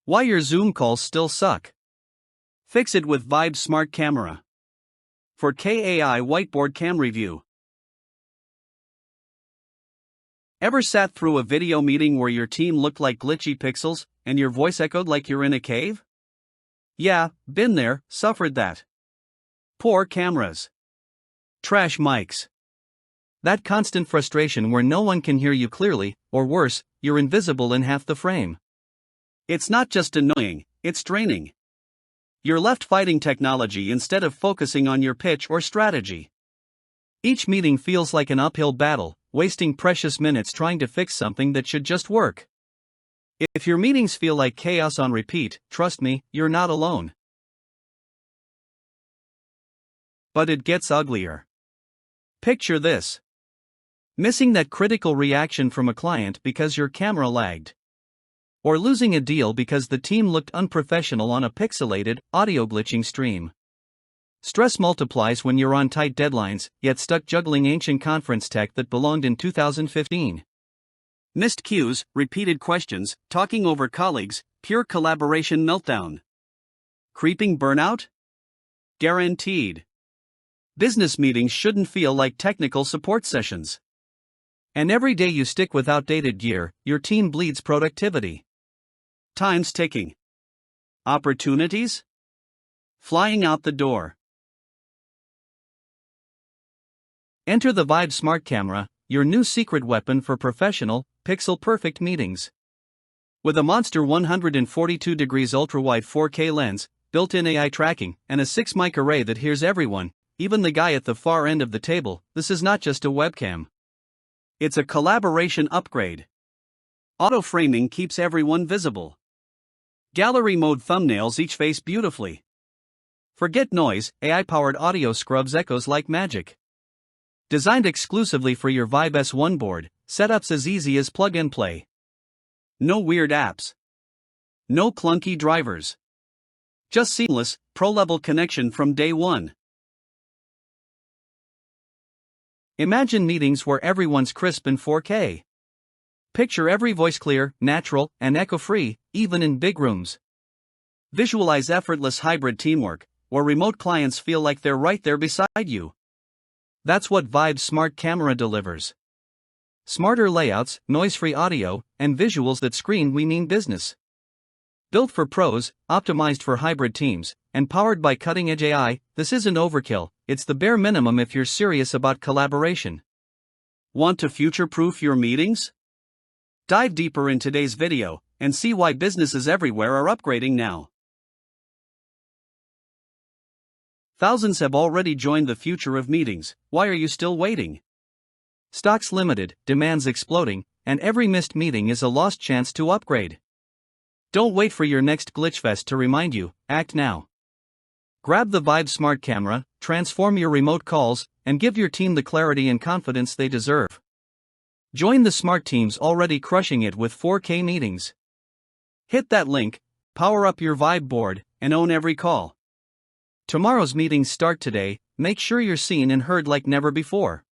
Why your Zoom calls still suck. Fix it with Vibe Smart Camera. For KAI Whiteboard Cam Review. Ever sat through a video meeting where your team looked like glitchy pixels, and your voice echoed like you're in a cave? Yeah, been there, suffered that. Poor cameras. Trash mics. That constant frustration where no one can hear you clearly, or worse, you're invisible in half the frame. It's not just annoying, it's draining. You're left fighting technology instead of focusing on your pitch or strategy. Each meeting feels like an uphill battle, wasting precious minutes trying to fix something that should just work. If your meetings feel like chaos on repeat, trust me, you're not alone. But it gets uglier. Picture this. Missing that critical reaction from a client because your camera lagged. Or losing a deal because the team looked unprofessional on a pixelated, audio glitching stream. Stress multiplies when you're on tight deadlines, yet stuck juggling ancient conference tech that belonged in 2015. Missed cues, repeated questions, talking over colleagues, pure collaboration meltdown. Creeping burnout? Guaranteed. Business meetings shouldn't feel like technical support sessions. And every day you stick with outdated gear, your team bleeds productivity. Time's ticking. Opportunities? Flying out the door. Enter the Vibe Smart Camera, your new secret weapon for professional, pixel-perfect meetings. With a monster 142 degrees ultra-wide 4K lens, built-in AI tracking, and a 6-mic array that hears everyone, even the guy at the far end of the table, this is not just a webcam. It's a collaboration upgrade. Auto-framing keeps everyone visible. Gallery mode thumbnails each face beautifully. Forget noise, AI-powered audio scrubs echoes like magic. Designed exclusively for your Vibe S1 board, setups as easy as plug and play. No weird apps. No clunky drivers. Just seamless, pro-level connection from day one. Imagine meetings where everyone's crisp in 4K. Picture every voice clear, natural, and echo-free, even in big rooms. Visualize effortless hybrid teamwork, where remote clients feel like they're right there beside you. That's what Vibe Smart Camera delivers. Smarter layouts, noise-free audio, and visuals that scream we mean business. Built for pros, optimized for hybrid teams, and powered by cutting-edge AI, this isn't overkill, it's the bare minimum if you're serious about collaboration. Want to future-proof your meetings? Dive deeper in today's video, and see why businesses everywhere are upgrading now. Thousands have already joined the future of meetings, why are you still waiting? Stocks limited, demands exploding, and every missed meeting is a lost chance to upgrade. Don't wait for your next glitchfest to remind you, act now. Grab the Vibe Smart Camera, transform your remote calls, and give your team the clarity and confidence they deserve. Join the smart teams already crushing it with 4K meetings. Hit that link, power up your Vibe board, and own every call. Tomorrow's meetings start today, make sure you're seen and heard like never before.